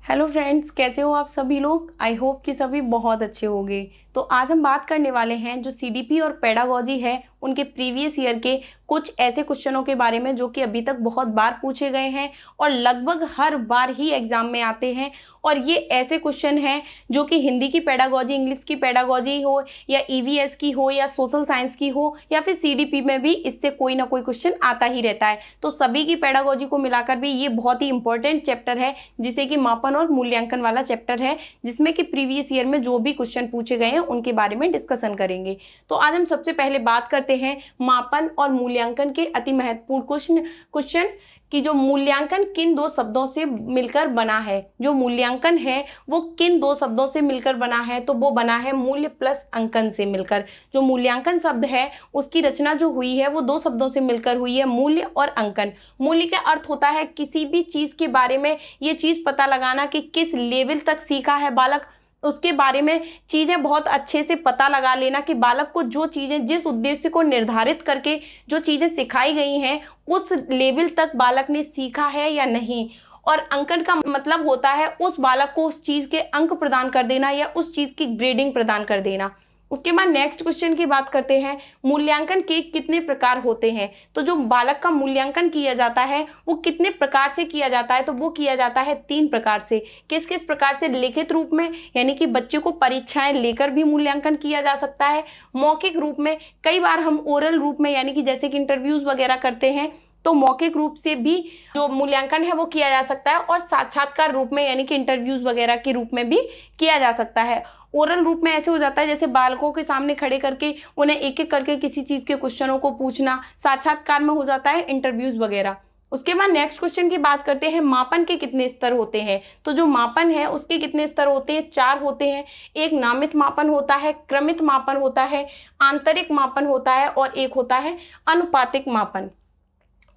Hello friends, कैसे हो आप सभी लोग। आई होप कि सभी बहुत अच्छे होंगे। तो आज हम बात करने वाले हैं जो सीडीपी और पेडागोजी है उनके प्रीवियस ईयर के कुछ ऐसे क्वेश्चनों के बारे में जो कि अभी तक बहुत बार पूछे गए हैं और लगभग हर बार ही एग्जाम में आते हैं। और ये ऐसे क्वेश्चन हैं जो कि हिंदी की पेडागोजी, इंग्लिश की पेडागोजी हो या ईवीएस की हो या सोशल साइंस की हो या फिर सीडीपी में भी इससे कोई ना कोई क्वेश्चन आता ही रहता है। तो सभी की पेडागोजी को मिलाकर भी ये बहुत ही इंपॉर्टेंट चैप्टर है जिसे कि मापन और मूल्यांकन वाला चैप्टर है, जिसमें कि प्रीवियस ईयर में जो भी क्वेश्चन पूछे गए हैं उनके बारे में डिस्कशन करेंगे। तो आज हम सबसे पहले बात करते हैं मापन और मूल्यांकन के अति महत्वपूर्ण क्वेश्चन कि जो मूल्यांकन किन दो शब्दों से मिलकर बना है। जो मूल्यांकन है वो किन दो शब्दों से मिलकर बना है, तो वो बना है मूल्य प्लस अंकन से मिलकर। जो मूल्यांकन शब्द है उसकी रचना जो हुई है वो दो शब्दों से मिलकर हुई है, मूल्य और अंकन। मूल्य का अर्थ होता है किसी भी चीज के बारे में ये चीज पता लगाना कि किस लेवल तक सीखा है बालक, उसके बारे में चीजें बहुत अच्छे से पता लगा लेना कि बालक को जो चीजें जिस उद्देश्य को निर्धारित करके जो चीजें सिखाई गई हैं उस लेवल तक बालक ने सीखा है या नहीं। और अंकन का मतलब होता है उस बालक को उस चीज के अंक प्रदान कर देना या उस चीज की ग्रेडिंग प्रदान कर देना। उसके बाद नेक्स्ट क्वेश्चन की बात करते हैं, मूल्यांकन के कितने प्रकार होते हैं। तो जो बालक का मूल्यांकन किया जाता है वो कितने प्रकार से किया जाता है, तो वो किया जाता है 3 प्रकार से। किस किस प्रकार से? लिखित रूप में, यानी कि बच्चे को परीक्षाएं लेकर भी मूल्यांकन किया जा सकता है। मौखिक रूप में, कई बार हम ओरल रूप में यानी कि जैसे कि इंटरव्यूज वगैरह करते हैं तो मौखिक रूप से भी जो मूल्यांकन है वो किया जा सकता है। और साक्षात्कार रूप में यानी कि इंटरव्यूज वगैरह के रूप में भी किया जा सकता है। ओरल रूप में ऐसे हो जाता है जैसे बालकों के सामने खड़े करके उन्हें एक एक करके किसी चीज के क्वेश्चनों को पूछना। साक्षात्कार में हो जाता है इंटरव्यूज वगैरह। उसके बाद नेक्स्ट क्वेश्चन की बात करते हैं, मापन के कितने स्तर होते हैं। तो जो मापन है उसके कितने स्तर होते हैं? 4 होते हैं। एक नामित मापन होता है, क्रमित मापन होता है, आंतरिक मापन होता है और एक होता है अनुपातिक मापन।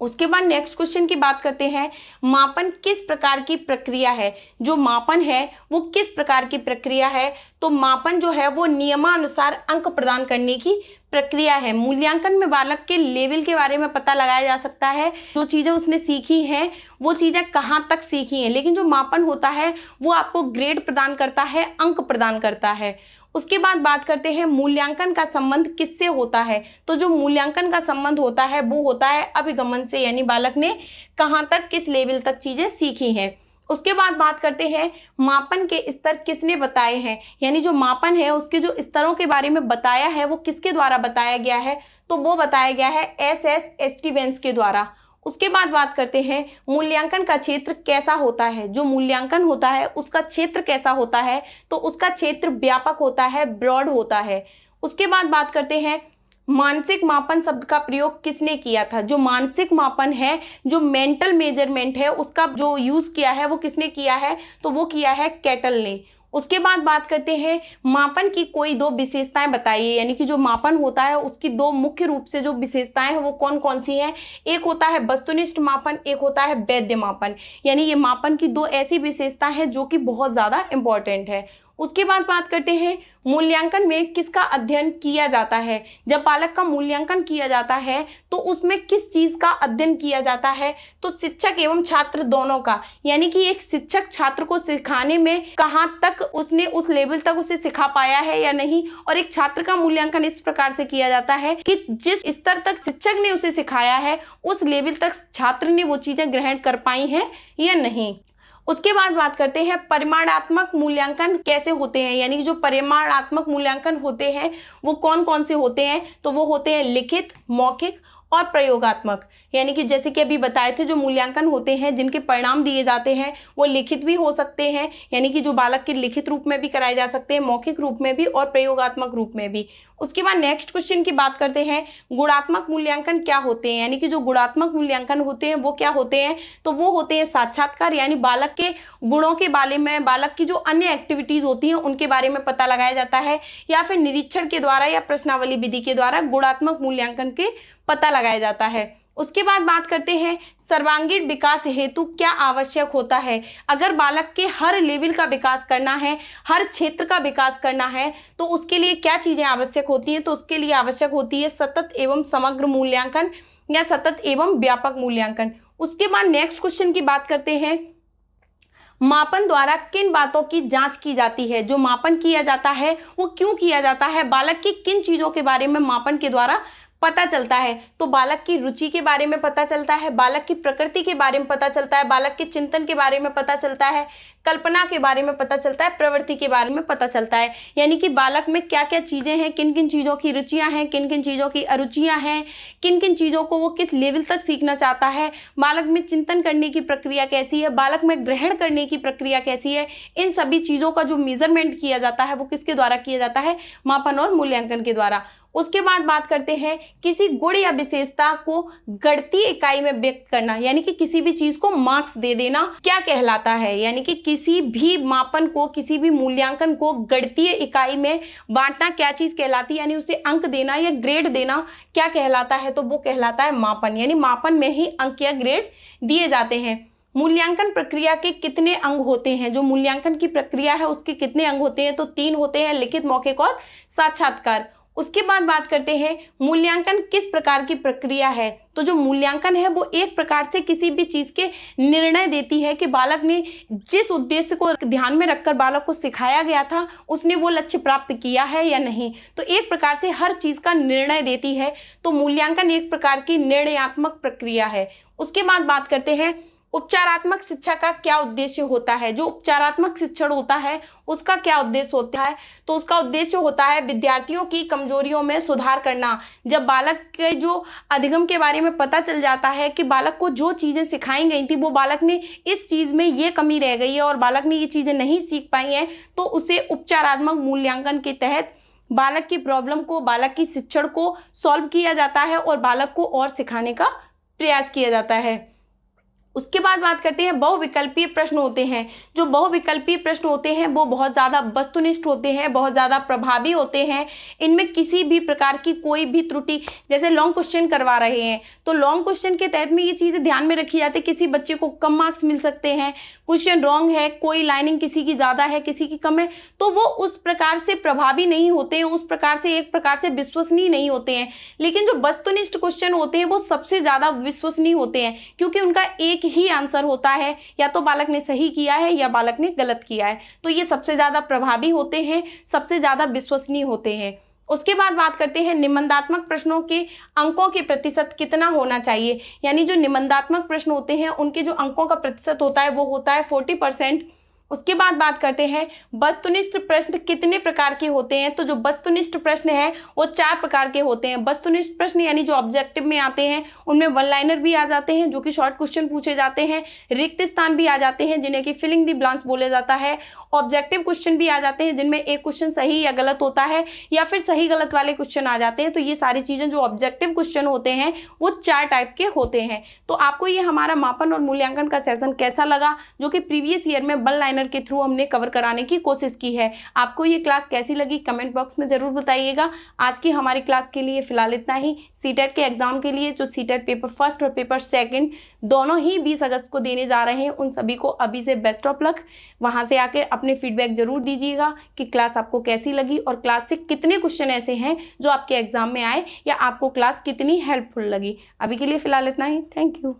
उसके बाद नेक्स्ट क्वेश्चन की बात करते हैं, मापन किस प्रकार की प्रक्रिया है। जो मापन है वो किस प्रकार की प्रक्रिया है, तो मापन जो है वो नियमानुसार अंक प्रदान करने की प्रक्रिया है। मूल्यांकन में बालक के लेवल के बारे में पता लगाया जा सकता है, जो चीजें उसने सीखी हैं वो चीजें कहाँ तक सीखी हैं। लेकिन जो मापन होता है वो आपको ग्रेड प्रदान करता है, अंक प्रदान करता है। उसके बाद बात करते हैं मूल्यांकन का संबंध किससे होता है। तो जो मूल्यांकन का संबंध होता है वो होता है अभिगमन से, यानी बालक ने कहाँ तक किस लेवल तक चीजें सीखी हैं। उसके बाद बात करते हैं मापन के स्तर किसने बताए हैं, यानी जो मापन है उसके जो स्तरों के बारे में बताया है वो किसके द्वारा बताया गया है, तो वो बताया गया है SS स्टीवेंस के द्वारा। उसके बाद बात करते हैं मूल्यांकन का क्षेत्र कैसा होता है। जो मूल्यांकन होता है उसका क्षेत्र कैसा होता है, तो उसका क्षेत्र व्यापक होता है, ब्रॉड होता है। उसके बाद बात करते हैं मानसिक मापन शब्द का प्रयोग किसने किया था। जो मानसिक मापन है, जो मेंटल मेजरमेंट है, उसका जो यूज किया है वो किसने किया है, तो वो किया है कैटल ने। उसके बाद बात करते हैं मापन की कोई 2 विशेषताएं बताइए, यानी कि जो मापन होता है उसकी 2 मुख्य रूप से जो विशेषताएं हैं वो कौन कौन सी हैं। एक होता है वस्तुनिष्ठ मापन, एक होता है वैध मापन। यानी ये मापन की 2 ऐसी विशेषताएं हैं जो कि बहुत ज्यादा इंपॉर्टेंट है। उसके बाद बात करते हैं मूल्यांकन में किसका अध्ययन किया जाता है। जब बालक का मूल्यांकन किया जाता है तो उसमें किस चीज का अध्ययन किया जाता है, तो शिक्षक एवं छात्र दोनों का। यानी कि एक शिक्षक छात्र को सिखाने में कहाँ तक उसने उस लेवल तक उसे सिखा पाया है या नहीं, और एक छात्र का मूल्यांकन इस प्रकार से किया जाता है कि जिस स्तर तक शिक्षक ने उसे सिखाया है उस लेवल तक छात्र ने वो चीजें ग्रहण कर पाई हैं या नहीं। उसके बाद बात करते हैं परिमाणात्मक मूल्यांकन कैसे होते हैं, यानी कि जो परिमाणात्मक मूल्यांकन होते हैं वो कौन कौन से होते हैं, तो वो होते हैं लिखित, मौखिक और प्रयोगात्मक। यानी कि जैसे कि अभी बताए थे जो मूल्यांकन होते हैं जिनके परिणाम दिए जाते हैं वो लिखित भी हो सकते हैं, यानी कि जो बालक के लिखित रूप में भी कराए जा सकते हैं, मौखिक रूप में भी और प्रयोगात्मक रूप में भी। उसके बाद नेक्स्ट क्वेश्चन की बात करते हैं गुणात्मक मूल्यांकन क्या होते हैं। यानी कि जो गुणात्मक मूल्यांकन होते हैं वो क्या होते हैं, तो वो होते हैं साक्षात्कार, यानी बालक के गुणों के बारे में, बालक की जो अन्य एक्टिविटीज होती हैं उनके बारे में पता लगाया जाता है, या फिर निरीक्षण के द्वारा या प्रश्नावली विधि के द्वारा गुणात्मक मूल्यांकन के पता लगाया जाता है। उसके बाद बात करते हैं सर्वांगीण विकास हेतु क्या आवश्यक होता है। अगर बालक के हर लेवल का विकास करना है, हर क्षेत्र का विकास करना है, तो उसके लिए क्या चीजें आवश्यक होती हैं, तो उसके लिए आवश्यक होती है सतत एवं समग्र मूल्यांकन या सतत एवं व्यापक मूल्यांकन। उसके बाद नेक्स्ट क्वेश्चन की बात करते हैं मापन द्वारा किन बातों की जांच की जाती है? जो मापन किया जाता है वो क्यों किया जाता है? बालक की किन चीजों के बारे में मापन के द्वारा पता चलता है? तो बालक की रुचि के बारे में पता चलता है, बालक की प्रकृति के बारे में पता चलता है, बालक के चिंतन के बारे में पता चलता है, कल्पना के बारे में पता चलता है, प्रवृत्ति के बारे में पता चलता है। यानी कि बालक में क्या क्या चीजें हैं, किन किन चीजों की रुचियां हैं, किन किन चीजों की अरुचियां हैं, किन किन चीजों को वो किस लेवल तक सीखना चाहता है, बालक में चिंतन करने की प्रक्रिया कैसी है, बालक में ग्रहण करने की प्रक्रिया कैसी है। इन सभी चीजों का जो मेजरमेंट किया जाता है वो किसके द्वारा किया जाता है? मापन और मूल्यांकन के द्वारा। उसके बाद बात करते हैं किसी गुण या विशेषता को गणितीय इकाई में व्यक्त करना, यानी कि किसी भी चीज को मार्क्स दे देना क्या कहलाता है? यानी कि किसी भी मापन को, किसी भी मूल्यांकन को गणितीय इकाई में बांटना क्या चीज कहलाती है? यानी उसे अंक देना या ग्रेड देना क्या कहलाता है? तो वो कहलाता है मापन। यानी मापन में ही अंक या ग्रेड दिए जाते हैं। मूल्यांकन प्रक्रिया के कितने अंग होते हैं? जो मूल्यांकन की प्रक्रिया है उसके कितने अंग होते हैं? तो 3 होते हैं, लिखित, मौखिक और साक्षात्कार। उसके बाद बात करते हैं मूल्यांकन किस प्रकार की प्रक्रिया है? तो जो मूल्यांकन है वो एक प्रकार से किसी भी चीज के निर्णय देती है कि बालक ने जिस उद्देश्य को ध्यान में रखकर बालक को सिखाया गया था उसने वो लक्ष्य प्राप्त किया है या नहीं। तो एक प्रकार से हर चीज का निर्णय देती है। तो मूल्यांकन एक प्रकार की निर्णयात्मक प्रक्रिया है। उसके बाद बात करते हैं उपचारात्मक शिक्षा का क्या उद्देश्य होता है? जो उपचारात्मक शिक्षण होता है उसका क्या उद्देश्य होता है? तो उसका उद्देश्य होता है विद्यार्थियों की कमजोरियों में सुधार करना। जब बालक के जो अधिगम के बारे में पता चल जाता है कि बालक को जो चीजें सिखाई गई थी वो बालक ने इस चीज में ये कमी रह गई है और बालक ने ये चीजें नहीं सीख पाई हैं, तो उसे उपचारात्मक मूल्यांकन के तहत बालक की प्रॉब्लम को, बालक की शिक्षण को सॉल्व किया जाता है और बालक को और सिखाने का प्रयास किया जाता है। उसके बाद बात करते हैं बहुविकल्पीय प्रश्न होते हैं। जो बहुविकल्पीय प्रश्न होते हैं वो बहुत ज़्यादा वस्तुनिष्ठ होते हैं, बहुत ज़्यादा प्रभावी होते हैं। इनमें किसी भी प्रकार की कोई भी त्रुटि, जैसे लॉन्ग क्वेश्चन करवा रहे हैं तो लॉन्ग क्वेश्चन के तहत में ये चीज़ें ध्यान में रखी जाती है। किसी बच्चे को कम मार्क्स मिल सकते हैं, क्वेश्चन रॉन्ग है, कोई लाइनिंग किसी की ज़्यादा है, किसी की कम है, तो वो उस प्रकार से प्रभावी नहीं होते हैं, उस प्रकार से एक प्रकार से विश्वसनीय नहीं होते हैं। लेकिन जो वस्तुनिष्ठ क्वेश्चन होते हैं वो सबसे ज़्यादा विश्वसनीय होते हैं, क्योंकि उनका एक ही आंसर होता है, या तो बालक ने सही किया है या बालक ने गलत किया है। तो ये सबसे ज्यादा प्रभावी होते हैं, सबसे ज्यादा विश्वसनीय होते हैं। उसके बाद बात करते हैं निबंधात्मक प्रश्नों के अंकों के प्रतिशत कितना होना चाहिए। यानी जो निबंधात्मक प्रश्न होते हैं उनके जो अंकों का प्रतिशत होता है वो होता है 40%। उसके बाद बात करते हैं वस्तुनिष्ठ प्रश्न कितने प्रकार के होते हैं। तो जो वस्तुनिष्ठ प्रश्न है वो 4 प्रकार के होते हैं। वस्तुनिष्ठ प्रश्न यानी जो ऑब्जेक्टिव में आते हैं उनमें वन लाइनर भी आ जाते हैं जो कि शॉर्ट क्वेश्चन पूछे जाते हैं, रिक्त स्थान भी आ जाते हैं जिन्हें कि फिलिंग द ब्लैंक्स बोले जाता है, ऑब्जेक्टिव क्वेश्चन भी आ जाते हैं जिनमें एक क्वेश्चन सही या गलत होता है, या फिर सही गलत वाले क्वेश्चन आ जाते हैं। तो ये सारी चीजें जो ऑब्जेक्टिव क्वेश्चन होते हैं वो 4 टाइप के होते हैं। तो आपको ये हमारा मापन और मूल्यांकन का सेशन कैसा लगा, जो कि प्रीवियस ईयर में वन लाइनर के थ्रू हमने कवर कराने की कोशिश की है। आपको ये क्लास कैसी लगी कमेंट बॉक्स में जरूर बताइएगा। आज की हमारी क्लास के लिए फिलहाल इतना ही। सीटेट के एग्जाम के लिए जो सीटेट पेपर फर्स्ट और पेपर सेकंड दोनों ही 20 अगस्त को देने जा रहे हैं, उन सभी को अभी से बेस्ट ऑफ लक। वहां से आकर अपने फीडबैक जरूर दीजिएगा कि क्लास आपको कैसी लगी और क्लास से कितने क्वेश्चन ऐसे हैं जो आपके एग्जाम में आए, या आपको क्लास कितनी हेल्पफुल लगी। अभी के लिए फिलहाल इतना ही। Thank you.